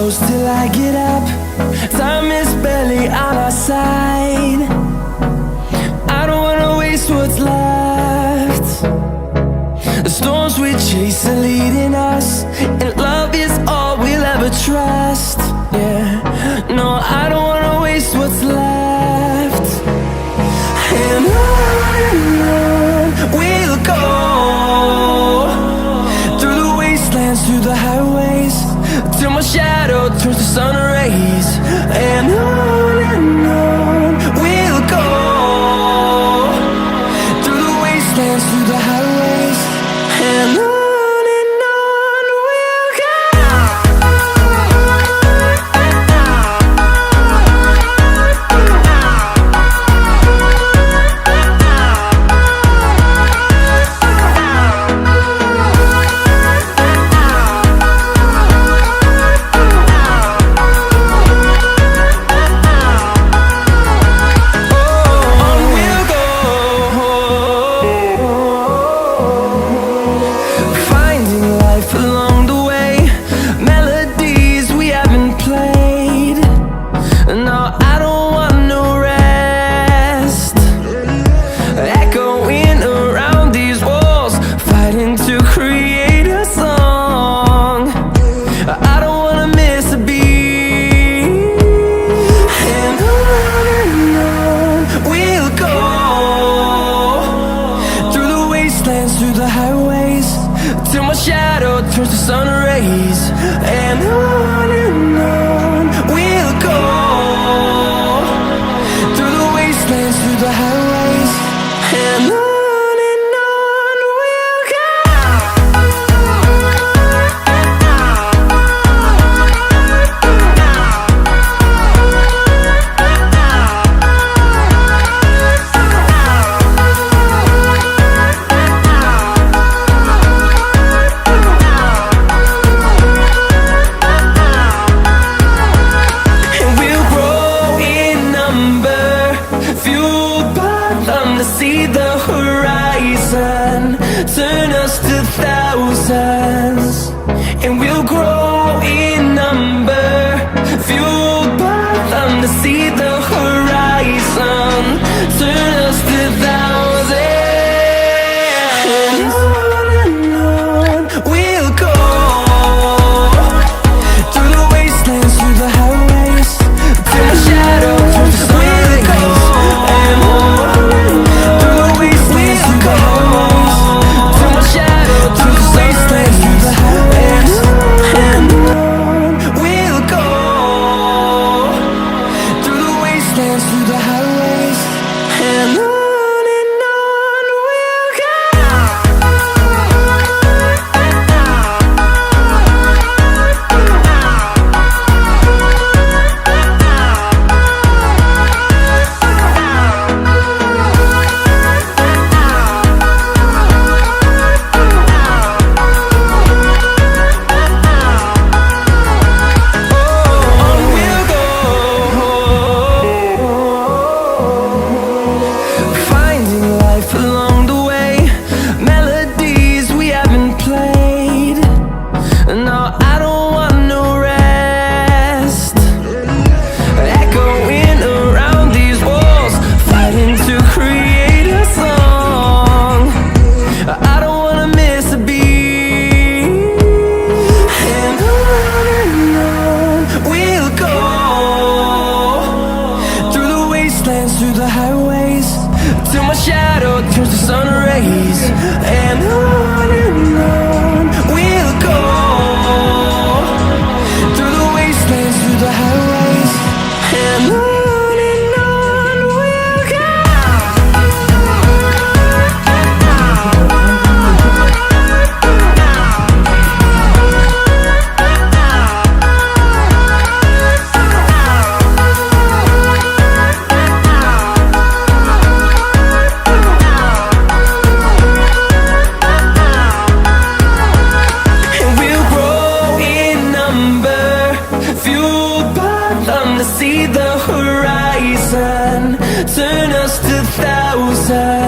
close till I get up. Time is barely on our side. I don't wanna waste what's left. The storms we chase are leading us, and love is all we'll ever trust. Yeah, no, I don't wanna waste what's left. And on we'll go, through the wastelands, through the highways, till my shadow turns to sun rays. And on we'll go, through the wastelands, through the highways, and on. Through the highways, till my shadow turns to sun rays. And on we'll go, through the wastelands, through the highways, and on. See the horizon turn us to thousands, and we'll grow in number, fueled by them. To see the horizon turn us to thousands, and on we'll go, through the wastelands, through the highways, till my shadow turns to sun rays. And on through the highways, and on. Through the highways, till my shadow turns to sun rays. And on we'll go, through the wastelands, through the highways, and on. See the horizon turn us to thousands.